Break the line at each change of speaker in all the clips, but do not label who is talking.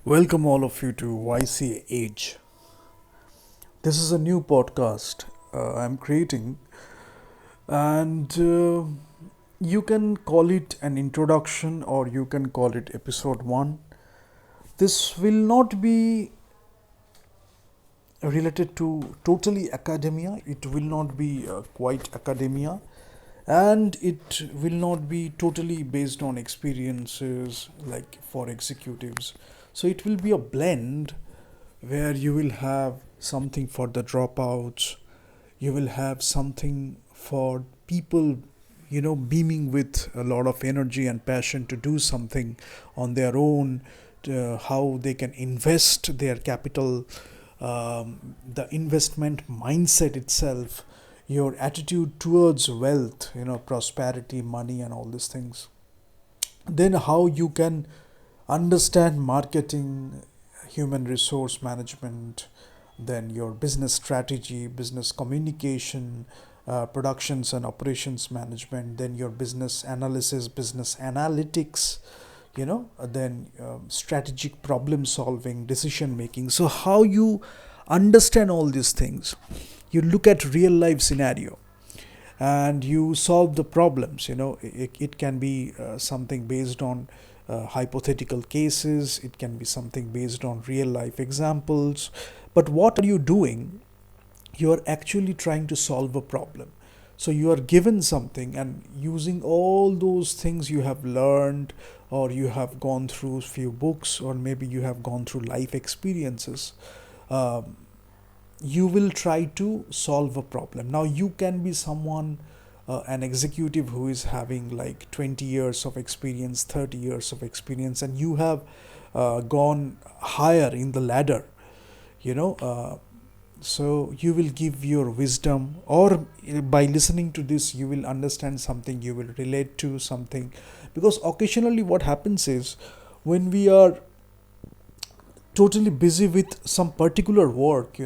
Welcome all of you to YCA Age. This is a new podcast I'm creating, and you can call it an introduction or you can call it episode 1. This will not be related to totally academia, it will not be quite academia, and it will not be totally based on experiences like for executives. So it will be a blend where you will have something for the dropouts, you will have something for people, beaming with a lot of energy and passion to do something on their own, how they can invest their capital, the investment mindset itself, your attitude towards wealth, prosperity, money, and all these things. Then, how you can understand marketing, human resource management, then your business strategy, business communication, productions and operations management, then your business analysis, business analytics, then strategic problem solving, decision making. So how you understand all these things, you look at real life scenario and you solve the problems. It can be something based on hypothetical cases, it can be something based on real life examples, but what are you doing? You are actually trying to solve a problem. So you are given something, and using all those things you have learned, or you have gone through few books, or maybe you have gone through life experiences, um, you will try to solve a problem. Now you can be someone, an executive who is having like 20 years of experience, 30 years of experience, and you have gone higher in the ladder, you know uh, so you will give your wisdom, or by listening to this you will understand something, you will relate to something. Because occasionally what happens is, when we are totally busy with some particular work,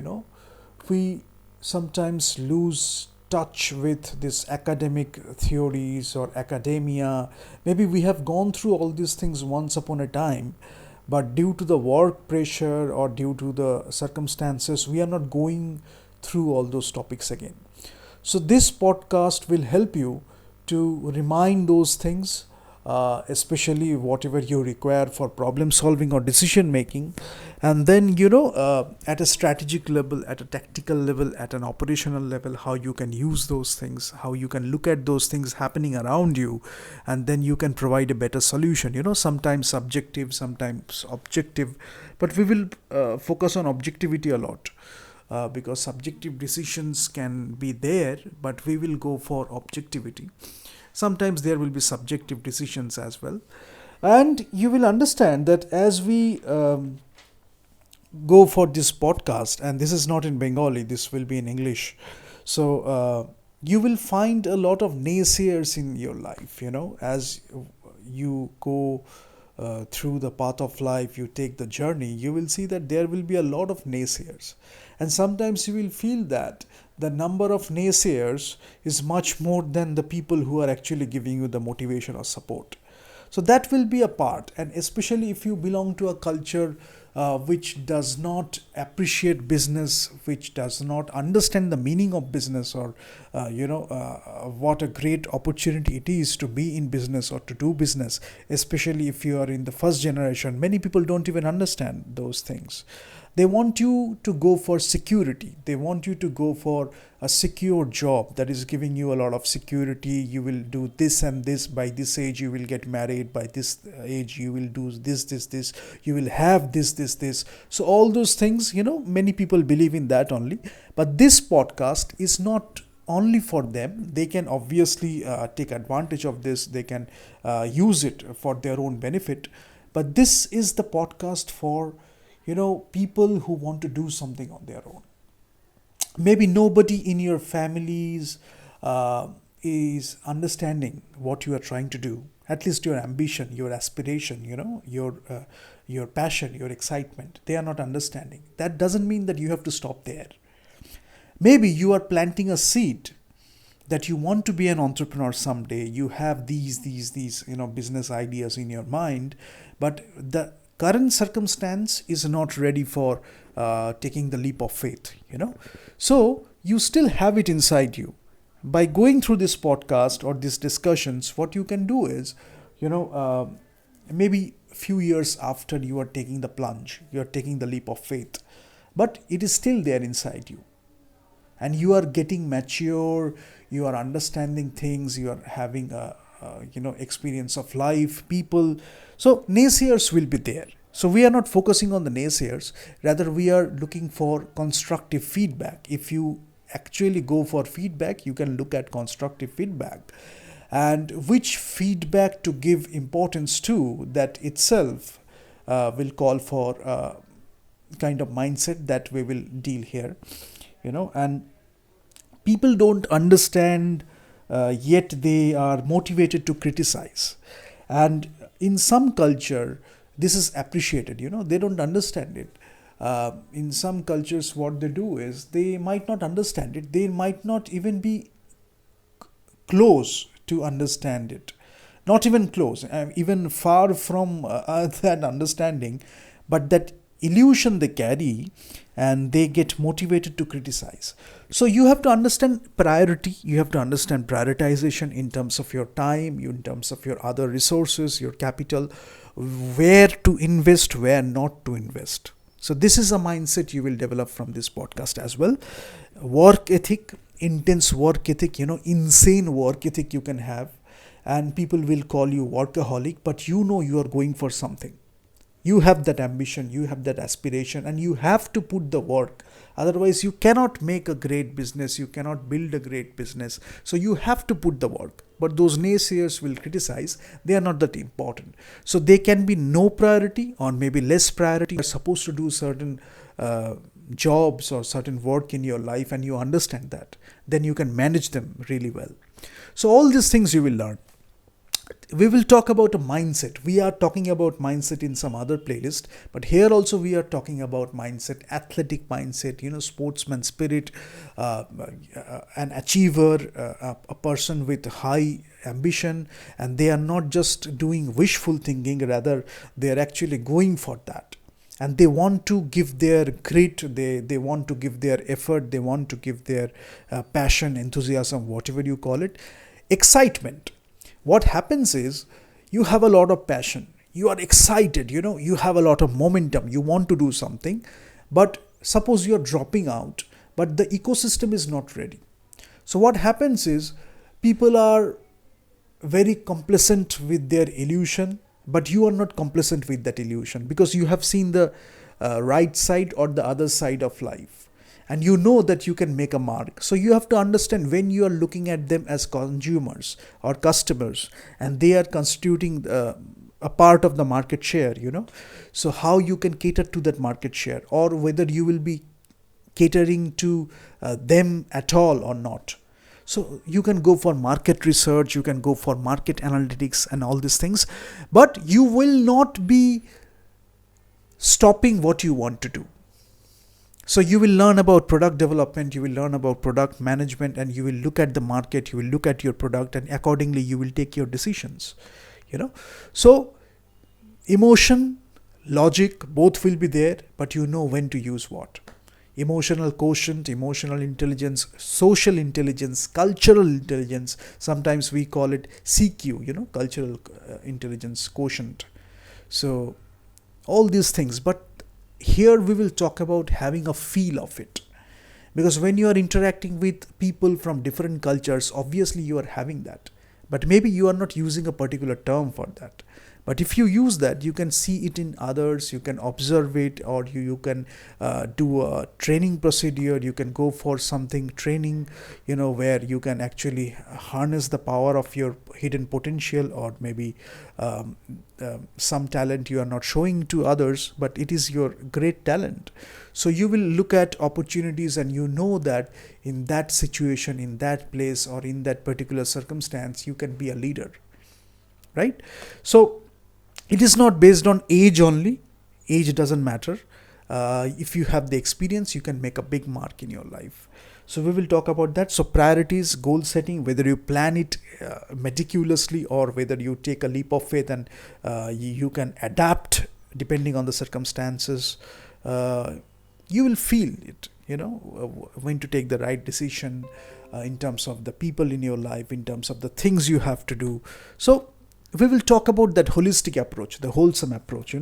we sometimes lose touch with this academic theories or academia. Maybe we have gone through all these things once upon a time, but due to the work pressure or due to the circumstances, we are not going through all those topics again. So this podcast will help you to remind those things, especially whatever you require for problem solving or decision making. And then, at a strategic level, at a tactical level, at an operational level, how you can use those things, how you can look at those things happening around you, and then you can provide a better solution. Sometimes subjective, sometimes objective, but we will focus on objectivity a lot, because subjective decisions can be there, but we will go for objectivity. Sometimes there will be subjective decisions as well. And you will understand that as we go for this podcast, and this is not in Bengali, this will be in English. So you will find a lot of naysayers in your life, as you go through the path of life, you take the journey, you will see that there will be a lot of naysayers. And sometimes you will feel that the number of naysayers is much more than the people who are actually giving you the motivation or support. So that will be a part, and especially if you belong to a culture which does not appreciate business, which does not understand the meaning of business, or what a great opportunity it is to be in business or to do business. Especially if you are in the first generation, many people don't even understand those things. They want you to go for security, they want you to go for a secure job that is giving you a lot of security. You will do this and this, by this age you will get married, by this age you will do this, you will have this. So all those things, many people believe in that only. But this podcast is not only for them. They can obviously take advantage of this, they can use it for their own benefit. But this is the podcast for people who want to do something on their own. Maybe nobody in your families is understanding what you are trying to do. At least your ambition, your aspiration, your passion, your excitement, they are not understanding. That doesn't mean that you have to stop there. Maybe you are planting a seed that you want to be an entrepreneur someday. You have these business ideas in your mind, but the current circumstance is not ready for taking the leap of faith, So you still have it inside you. By going through this podcast or these discussions, what you can do is, maybe a few years after you are taking the plunge, you are taking the leap of faith, but it is still there inside you. And you are getting mature, you are understanding things, you are having a experience of life, people. So naysayers will be there. So we are not focusing on the naysayers, rather we are looking for constructive feedback. If you actually go for feedback, you can look at constructive feedback and which feedback to give importance to. That itself will call for kind of mindset that we will deal here, and people don't understand, yet they are motivated to criticize. And in some culture, this is appreciated, they don't understand it. In some cultures, what they do is they might not understand it. They might not even be close to understand it. Not even close, even far from that understanding. But that illusion they carry, and they get motivated to criticize. So you have to understand priority, you have to understand prioritization in terms of your time, in terms of your other resources, your capital, where to invest, where not to invest. So this is a mindset you will develop from this podcast as well. Work ethic, intense work ethic, insane work ethic you can have, and people will call you workaholic, but you are going for something. You have that ambition, you have that aspiration, and you have to put the work. Otherwise, you cannot make a great business, you cannot build a great business. So you have to put the work. But those naysayers will criticize, they are not that important. So they can be no priority or maybe less priority. You are supposed to do certain jobs or certain work in your life, and you understand that. Then you can manage them really well. So all these things you will learn. We will talk about a mindset. We are talking about mindset in some other playlist, but here also we are talking about mindset, athletic mindset, sportsman spirit, an achiever, a person with high ambition, and they are not just doing wishful thinking, rather they are actually going for that. And they want to give their grit, they want to give their effort, they want to give their passion, enthusiasm, whatever you call it, excitement. What happens is, you have a lot of passion, you are excited, you have a lot of momentum, you want to do something, but suppose you are dropping out, but the ecosystem is not ready. So what happens is, people are very complacent with their illusion, but you are not complacent with that illusion, because you have seen the right side or the other side of life. And you know that you can make a mark. So you have to understand, when you are looking at them as consumers or customers, and they are constituting a part of the market share, So how you can cater to that market share, or whether you will be catering to them at all or not. So you can go for market research, you can go for market analytics and all these things, but you will not be stopping what you want to do. So you will learn about product development, you will learn about product management, and you will look at the market, you will look at your product, and accordingly you will take your decisions, So emotion, logic, both will be there, but you know when to use what. Emotional quotient, emotional intelligence, social intelligence, cultural intelligence. Sometimes we call it CQ, cultural intelligence quotient. So all these things, but here we will talk about having a feel of it, because when you are interacting with people from different cultures, obviously you are having that, but maybe you are not using a particular term for that. But if you use that, you can see it in others, you can observe it, or you can do a training procedure, you can go for something training, where you can actually harness the power of your hidden potential, or maybe some talent you are not showing to others, but it is your great talent. So you will look at opportunities, and you know that in that situation, in that place, or in that particular circumstance, you can be a leader, right? So it is not based on age only. Age doesn't matter. If you have the experience, you can make a big mark in your life. So we will talk about that. So priorities, goal setting, whether you plan it meticulously, or whether you take a leap of faith and you can adapt depending on the circumstances, uh, you will feel it, when to take the right decision, in terms of the people in your life, in terms of the things you have to do. So we will talk about that holistic approach, the wholesome approach.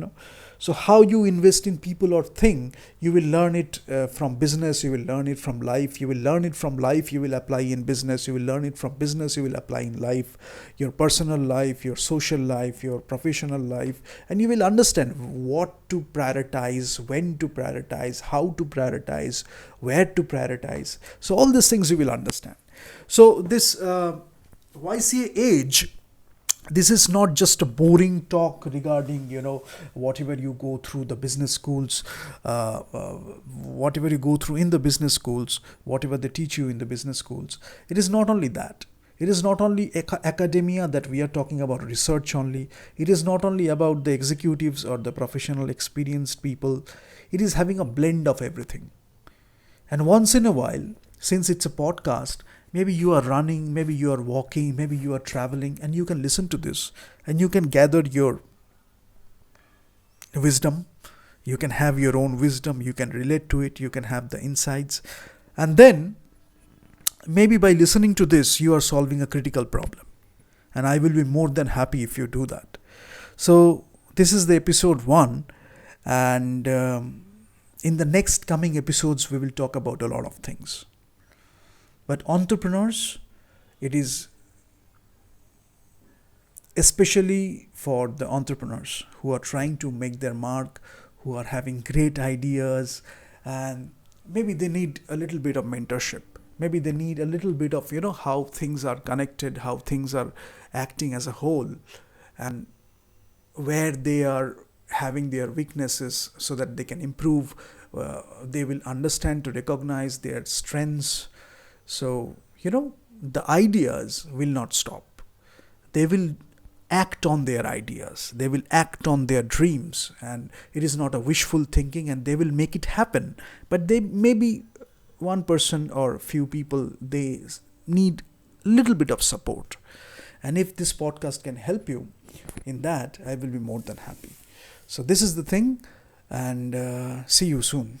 So how you invest in people or thing, you will learn it from business, you will learn it from life, you will learn it from life, you will apply in business, you will learn it from business, you will apply in life, your personal life, your social life, your professional life, and you will understand what to prioritize, when to prioritize, how to prioritize, where to prioritize. So all these things you will understand. So this YCA age, this is not just a boring talk regarding whatever you go through the business schools, whatever you go through in the business schools, whatever they teach you in the business schools. It is not only that. It is not only academia that we are talking about, research only. It is not only about the executives or the professional experienced people. It is having a blend of everything. And once in a while, since it's a podcast, maybe you are running, maybe you are walking, maybe you are traveling, and you can listen to this and you can gather your wisdom. You can have your own wisdom, you can relate to it, you can have the insights. And then maybe by listening to this, you are solving a critical problem. And I will be more than happy if you do that. So this is the episode 1. And in the next coming episodes, we will talk about a lot of things. But entrepreneurs, it is especially for the entrepreneurs who are trying to make their mark, who are having great ideas, and maybe they need a little bit of mentorship. Maybe they need a little bit of, how things are connected, how things are acting as a whole, and where they are having their weaknesses so that they can improve. They will understand to recognize their strengths. So, the ideas will not stop. They will act on their ideas. They will act on their dreams. And it is not a wishful thinking, and they will make it happen. But they maybe one person or few people, they need a little bit of support. And if this podcast can help you in that, I will be more than happy. So this is the thing, and see you soon.